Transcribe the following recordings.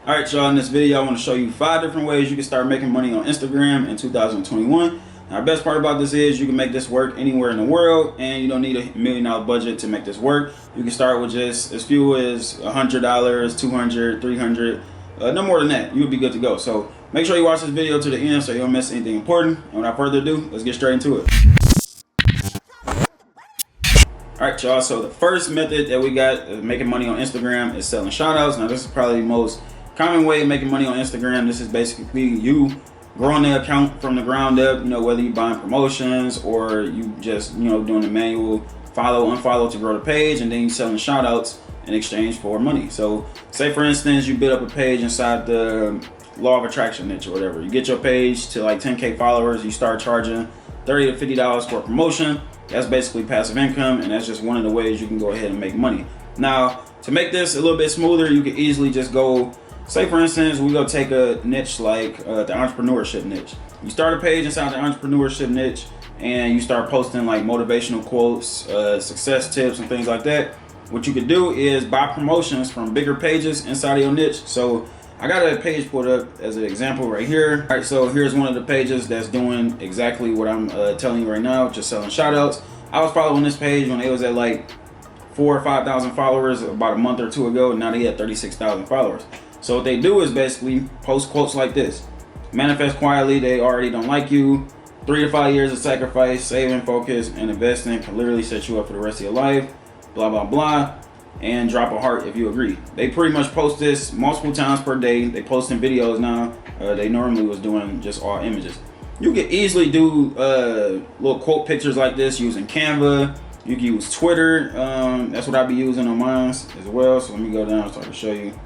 Alright y'all, in this video I want to show you 5 different ways you can start making money on Instagram in 2021. Now the best part about this is you can make this work anywhere in the world and you don't need $1 million budget to make this work. You can start with just as few as $100, $200, $300, no more than that. You'll be good to go. So make sure you watch this video to the end so you don't miss anything important. And without further ado, let's get straight into it. Alright y'all, so the first method that we got of making money on Instagram is selling shoutouts. Now this is probably the most common way of making money on Instagram. This is basically you growing the account from the ground up, whether you buying promotions or you just, doing the manual follow, unfollow to grow the page, and then you selling shoutouts in exchange for money. So say for instance, you build up a page inside the law of attraction niche or whatever. You get your page to like 10K followers, you start charging $30 to $50 for a promotion. That's basically passive income, and that's just one of the ways you can go ahead and make money. Now, to make this a little bit smoother, you can easily just go, say for instance, we go take a niche like the entrepreneurship niche. You start a page inside the entrepreneurship niche and you start posting like motivational quotes, success tips and things like that. What you could do is buy promotions from bigger pages inside of your niche. So I got a page put up as an example right here. All right, so here's one of the pages that's doing exactly what I'm telling you right now, just selling shoutouts. I was following this page when it was at like 4,000 or 5,000 followers about a month or two ago. Now they had 36,000 followers. So what they do is basically post quotes like this: manifest quietly, they already don't like you. 3 to 5 years of sacrifice, saving, focus, and investing can literally set you up for the rest of your life. Blah, blah, blah. And drop a heart if you agree. They pretty much post this multiple times per day. They posting videos now. They normally was doing just all images. You can easily do little quote pictures like this using Canva. You can use Twitter. That's what I be using on mine as well. So let me go down so I can show you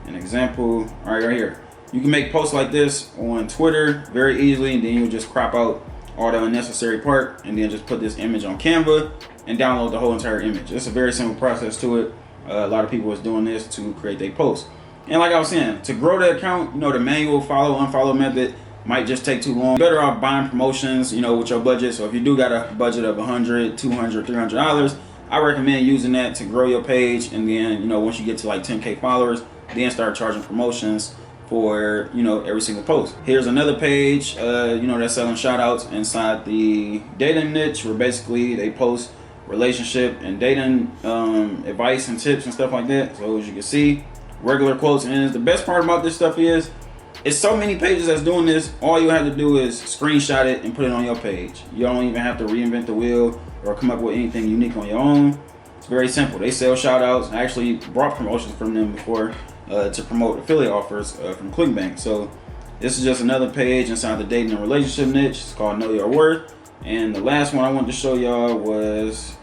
an example. All right here. You can make posts like this on Twitter very easily, and then you just crop out all the unnecessary part and then just put this image on Canva and download the whole entire image. It's a very simple process to it. A lot of people is doing this to create their posts. And like I was saying, to grow the account, the manual follow, unfollow method might just take too long. Better off buying promotions, with your budget. So if you do got a budget of $100, $200, $300, I recommend using that to grow your page. And then, once you get to like 10K followers, then start charging promotions for every single post. Here's another page that's selling shoutouts inside the dating niche, where basically they post relationship and dating advice and tips and stuff like that. So as you can see, regular quotes. And the best part about this stuff is it's so many pages that's doing this. All you have to do is screenshot it and put it on your page. You don't even have to reinvent the wheel or come up with anything unique on your own. It's very simple. They sell shoutouts. I actually brought promotions from them before to promote affiliate offers from ClickBank. So this is just another page inside the dating and relationship niche. It's called Know Your Worth. And the last one I wanted to show y'all was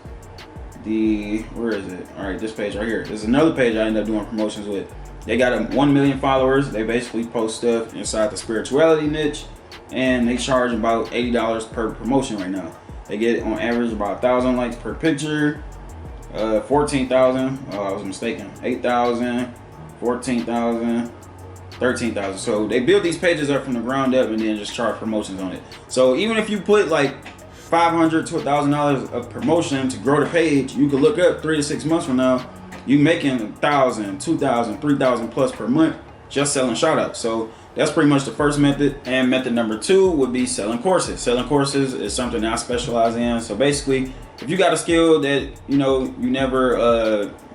where is it? All right, this page right here. There's another page I ended up doing promotions with. They got 1 million followers. They basically post stuff inside the spirituality niche, and they charge about $80 per promotion right now. They get on average about 1,000 likes per picture, 14,000. Oh, I was mistaken. 8,000, 14,000, 13,000. So they build these pages up from the ground up and then just charge promotions on it. So even if you put like $500 to $1,000 of promotion to grow the page, you can look up 3 to 6 months from now, you making 1,000, 2,000, 3,000 plus per month just selling shoutouts. So that's pretty much the first method. And method number 2 would be selling courses. Selling courses is something that I specialize in. So basically, if you got a skill that you never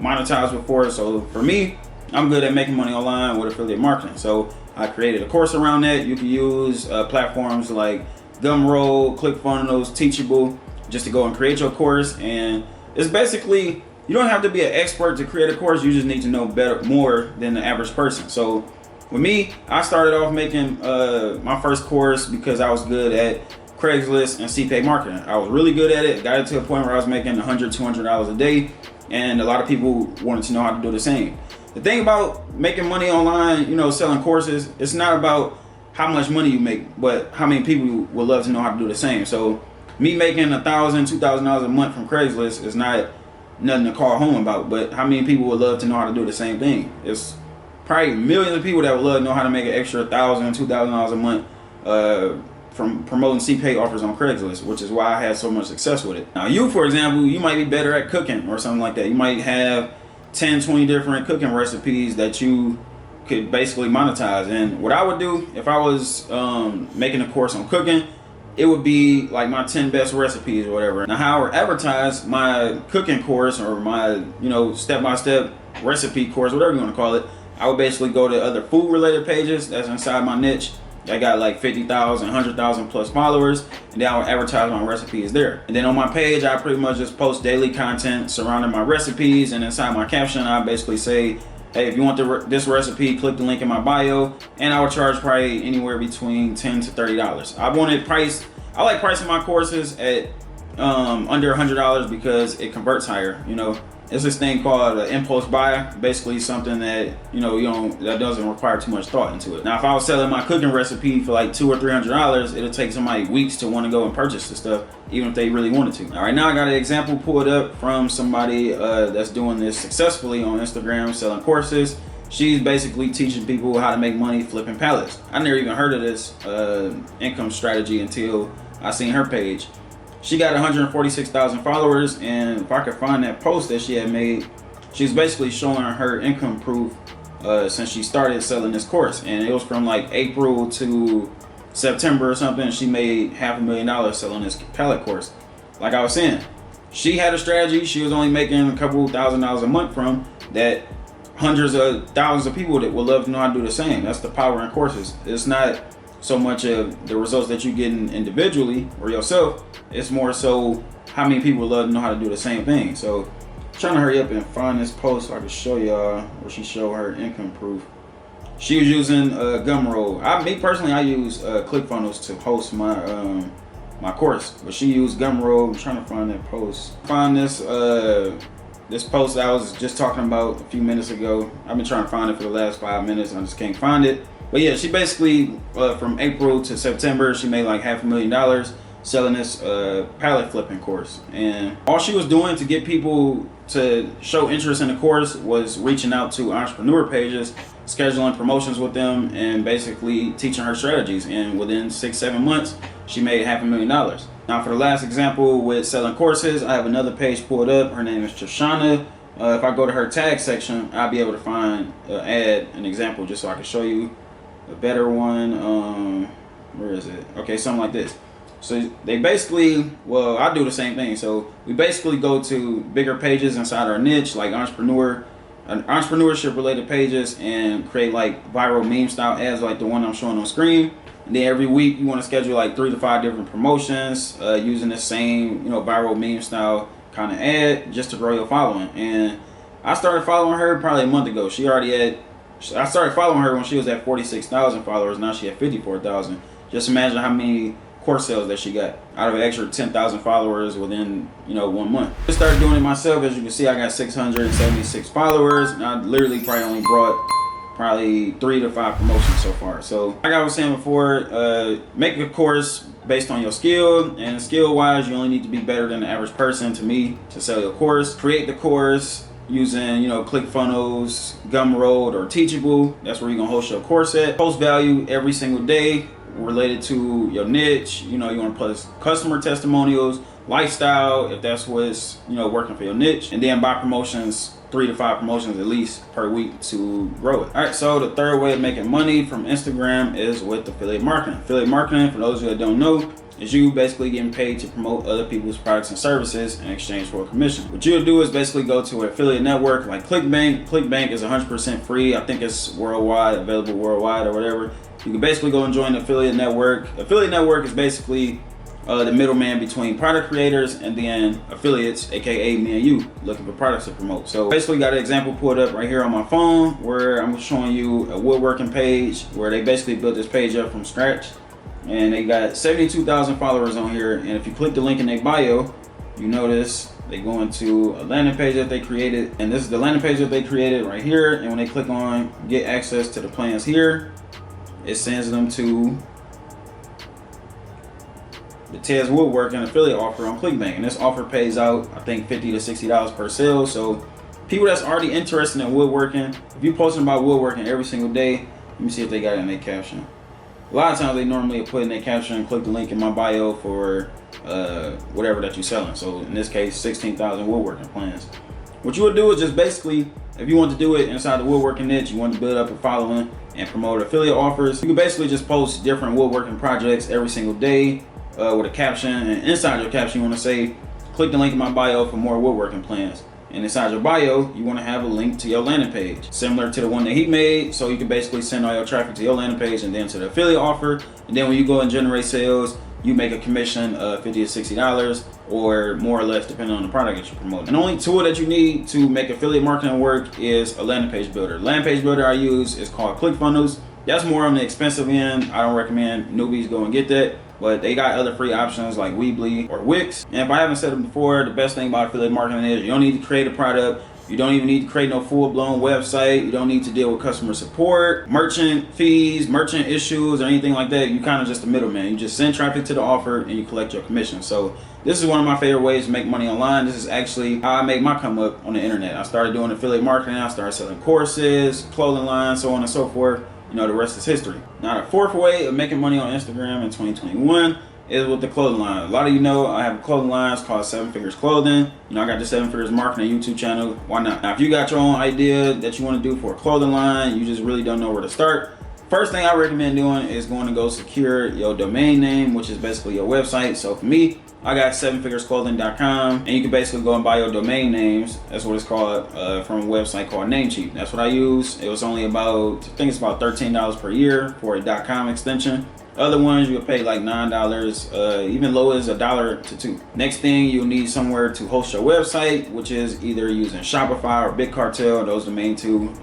monetized before, so for me, I'm good at making money online with affiliate marketing. So I created a course around that. You can use platforms like Gumroad, ClickFunnels, Teachable, just to go and create your course. And it's basically, you don't have to be an expert to create a course. You just need to know more than the average person. So with me, I started off making my first course because I was good at Craigslist and CPA marketing. I was really good at it. Got it to a point where I was making $100, $200 a day, and a lot of people wanted to know how to do the same. The thing about making money online, selling courses, it's not about how much money you make, but how many people would love to know how to do the same. So me making $1,000, $2,000 a month from Craigslist is not nothing to call home about, but how many people would love to know how to do the same thing? It's probably millions of people that would love to know how to make an extra $1,000, $2,000 a month from promoting CPA offers on Craigslist, which is why I had so much success with it. Now you, for example, you might be better at cooking or something like that. You might have 10, 20 different cooking recipes that you could basically monetize. And what I would do if I was making a course on cooking, it would be like my 10 best recipes or whatever. Now how I would advertise my cooking course or my, step-by-step recipe course, whatever you want to call it, I would basically go to other food related pages that's inside my niche. I got like 50,000, 100,000 plus followers, and then I would advertise my recipes there. And then on my page, I pretty much just post daily content surrounding my recipes, and inside my caption, I basically say, hey, if you want this recipe, click the link in my bio, and I would charge probably anywhere between $10 to $30. I like pricing my courses at under $100 because it converts higher. It's this thing called an impulse buy, basically something that that doesn't require too much thought into it. Now, if I was selling my cooking recipe for like $200 or $300, it'll take somebody weeks to want to go and purchase the stuff, even if they really wanted to. All right, now I got an example pulled up from somebody that's doing this successfully on Instagram, selling courses. She's basically teaching people how to make money flipping pallets. I never even heard of this income strategy until I seen her page. She got 146,000 followers, and if I could find that post that she had made, she's basically showing her income proof since she started selling this course. And it was from like April to September or something. She made $500,000 selling this pallet course. Like I was saying, she had a strategy she was only making a couple $1,000s a month from that hundreds of thousands of people that would love to know how to do the same. That's the power in courses. It's not so much of the results that you get individually or yourself. It's more so how many people love to know how to do the same thing. So I'm trying to hurry up and find this post so I can show y'all where she showed her income proof. She was using Gumroad. Me personally, I use ClickFunnels to host my my course, but she used Gumroad. I'm trying to find that post. Find this this post I was just talking about a few minutes ago. I've been trying to find it for the last 5 minutes. I just can't find it. But yeah, she basically from April to September, she made like $500,000 selling this pallet flipping course. And all she was doing to get people to show interest in the course was reaching out to entrepreneur pages, scheduling promotions with them, and basically teaching her strategies. And within 6-7 months, she made $500,000. Now for the last example with selling courses, I have another page pulled up. Her name is Shoshana. If I go to her tag section, I'll be able to find, add an example just so I can show you a better one. Where is it? Okay, something like this. So they basically, well, I do the same thing. So we basically go to bigger pages inside our niche, like entrepreneurship related pages, and create like viral meme style ads like the one I'm showing on screen. And then every week you want to schedule like 3 to 5 different promotions using the same, viral meme style kind of ad just to grow your following. And I started following her probably a month ago. I started following her when she was at 46,000 followers. Now she had 54,000. Just imagine how many course sales that she got out of an extra 10,000 followers within 1 month. I started doing it myself. As you can see, I got 676 followers, and I literally probably only brought 3 to 5 promotions so far. So like I was saying before, make a course based on your skill, and skill wise you only need to be better than the average person to me to sell your course. Create the course using ClickFunnels, Gumroad, or Teachable. That's where you're gonna host your course at. Post value every single day related to your niche. You want to post customer testimonials, lifestyle, if that's what's working for your niche, and then buy promotions, 3 to 5 promotions at least per week to grow it. All right, so the third way of making money from Instagram is with affiliate marketing. Affiliate marketing, for those of you that don't know, is you basically getting paid to promote other people's products and services in exchange for a commission. What you'll do is basically go to an affiliate network like ClickBank. ClickBank is 100% free. I think it's worldwide, available worldwide or whatever. You can basically go and join the affiliate network. Affiliate network is basically the middleman between product creators and then affiliates, aka me and you, looking for products to promote. So basically got an example pulled up right here on my phone where I'm showing you a woodworking page where they basically built this page up from scratch. And they got 72,000 followers on here. And if you click the link in their bio, you notice they go into a landing page that they created. And this is the landing page that they created right here. And when they click on get access to the plans here, it sends them to the Tez Woodworking affiliate offer on ClickBank. And this offer pays out, I think, $50 to $60 per sale. So people that's already interested in woodworking, if you're posting about woodworking every single day, let me see if they got it in their caption. A lot of times they normally put in their caption, click the link in my bio for whatever that you're selling. So in this case, 16,000 woodworking plans. What you would do is just basically if you want to do it inside the woodworking niche, you want to build up a following and promote affiliate offers, you can basically just post different woodworking projects every single day with a caption, and inside your caption you want to say, click the link in my bio for more woodworking plans. And inside your bio, you want to have a link to your landing page, similar to the one that he made, so you can basically send all your traffic to your landing page and then to the affiliate offer. And then when you go and generate sales, you make a commission of $50 to $60 or more or less depending on the product that you're promoting. And the only tool that you need to make affiliate marketing work is a landing page builder. Landing page builder I use is called ClickFunnels. That's more on the expensive end. I don't recommend newbies go and get that, but they got other free options like Weebly or Wix. And if I haven't said them before, the best thing about affiliate marketing is you don't need to create a product. You don't even need to create no full-blown website. You don't need to deal with customer support, merchant fees, merchant issues, or anything like that. You kind of just a middleman. You just send traffic to the offer and you collect your commission. So this is one of my favorite ways to make money online. This is actually how I make my come up on the internet. I started doing affiliate marketing. I started selling courses, clothing lines, so on and so forth. You know, the rest is history. Now, the fourth way of making money on Instagram in 2021 is with the clothing line. A lot of you know I have a clothing line. It's called 7 Figures Clothing. You know, I got the 7 Figures Marketing YouTube channel. Why not? Now, if you got your own idea that you want to do for a clothing line, you just really don't know where to start, first thing I recommend doing is going to go secure your domain name, which is basically your website. So for me, I got 7figuresclothing.com, and you can basically go and buy your domain names. That's what it's called from a website called Namecheap. That's what I use. It was only about, I think it's about $13 per year for a .com extension. Other ones you'll pay like $9, even low as $1 to $2. Next thing, you'll need somewhere to host your website, which is either using Shopify or Big Cartel. Those are the main two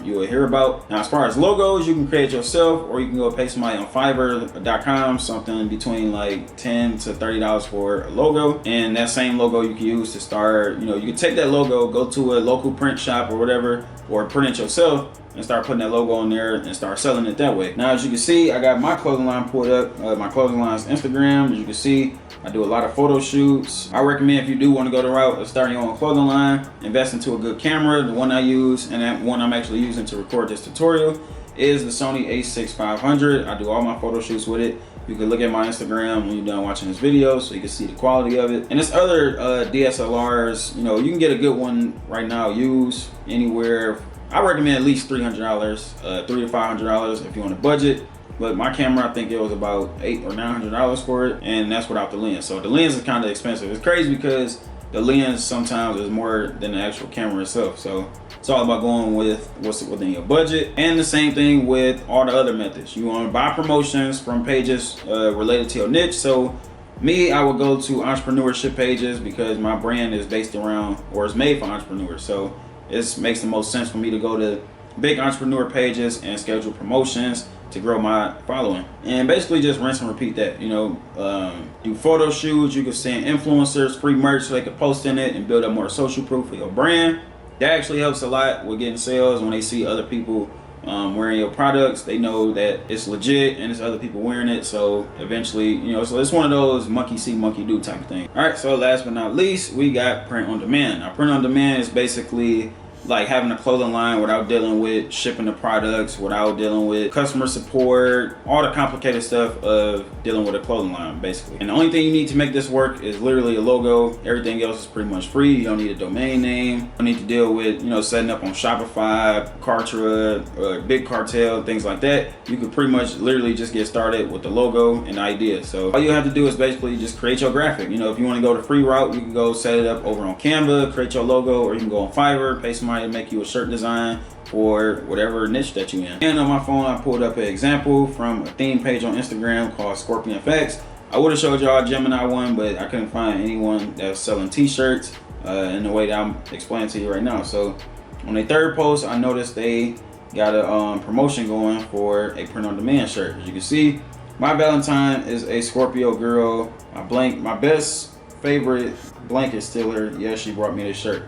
you will hear about. Now, as far as logos, you can create yourself, or you can go pay somebody on Fiverr.com, something between like $10 to $30 for a logo. And that same logo you can use to start, you know, you can take that logo, go to a local print shop or whatever, or print it yourself, and start putting that logo on there and start selling it that way. Now, as you can see, I got my clothing line pulled up. My clothing line's Instagram. As you can see, I do a lot of photo shoots. I recommend if you do want to go the route of starting your own clothing line, invest into a good camera. The one I use, and that one I'm actually using to record this tutorial, is the Sony a6500. I do all my photo shoots with it. You can look at my Instagram when you're done watching this video so you can see the quality of it. And there's other DSLRs, you know, you can get a good one right now used anywhere. I recommend at least $300, $300 to $500 if you want a budget. But my camera, I think it was about $800 or $900 for it, and that's without the lens. So the lens is kind of expensive. It's crazy because the lens sometimes is more than the actual camera itself. So it's all about going with what's within your budget. And the same thing with all the other methods. You want to buy promotions from pages related to your niche. So me, I would go to entrepreneurship pages because my brand is based around, or is made for entrepreneurs. So it makes the most sense for me to go to big entrepreneur pages and schedule promotions to grow my following. And basically just rinse and repeat that, you know, do photo shoots. You can send influencers free merch so they can post in it and build up more social proof for your brand. That actually helps a lot with getting sales. When they see other people wearing your products, they know that it's legit and it's other people wearing it. So eventually, you know, so it's one of those monkey see, monkey do type of thing. All right, so last but not least, we got print on demand. Now, print on demand is basically like having a clothing line without dealing with shipping the products, without dealing with customer support, all the complicated stuff of dealing with a clothing line, basically. And the only thing you need to make this work is literally a logo. Everything else is pretty much free. You don't need a domain name. You don't need to deal with, you know, setting up on Shopify, Kartra, Big Cartel, things like that. You could pretty much literally just get started with the logo and idea. So all you have to do is basically just create your graphic. You know, if you want to go the free route, you can go set it up over on Canva, create your logo, or you can go on Fiverr, pay somebody to make you a shirt design for whatever niche that you're in. And on my phone, I pulled up an example from a theme page on Instagram called Scorpion Facts. I would have showed y'all a Gemini one, but I couldn't find anyone that's selling t-shirts in the way that I'm explaining to you right now. So on their third post, I noticed they got a promotion going for a print on demand shirt. As you can see, my Valentine is a Scorpio girl. My best favorite blanket stealer, yeah, she brought me this shirt.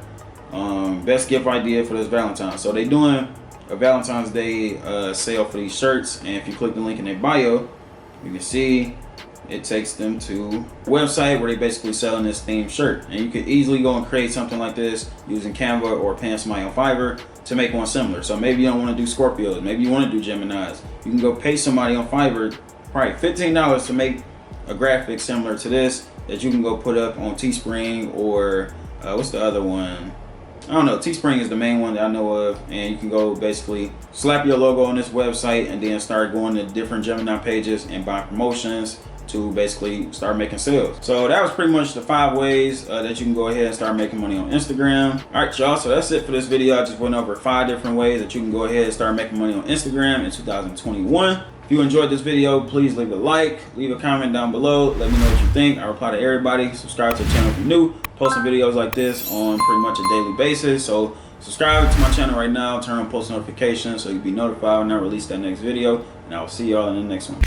Best gift idea for this Valentine. So they doing a Valentine's Day sale for these shirts, and if you click the link in their bio, you can see it takes them to a website where they basically selling this themed shirt. And you could easily go and create something like this using Canva or paying somebody on Fiverr to make one similar. So maybe you don't want to do Scorpios, maybe you want to do Geminis. You can go pay somebody on Fiverr probably $15 to make a graphic similar to this that you can go put up on Teespring or what's the other one? I don't know, Teespring is the main one that I know of, and you can go basically slap your logo on this website and then start going to different Gemini pages and buy promotions to basically start making sales. So that was pretty much the 5 ways that you can go ahead and start making money on Instagram. All right, y'all, so that's it for this video. I just went over 5 different ways that you can go ahead and start making money on Instagram in 2021. If you enjoyed this video, please leave a like, leave a comment down below. Let me know what you think. I reply to everybody. Subscribe to the channel if you're new. Posting videos like this on pretty much a daily basis. So subscribe to my channel right now. Turn on post notifications so you'll be notified when I release that next video. And I will see y'all in the next one.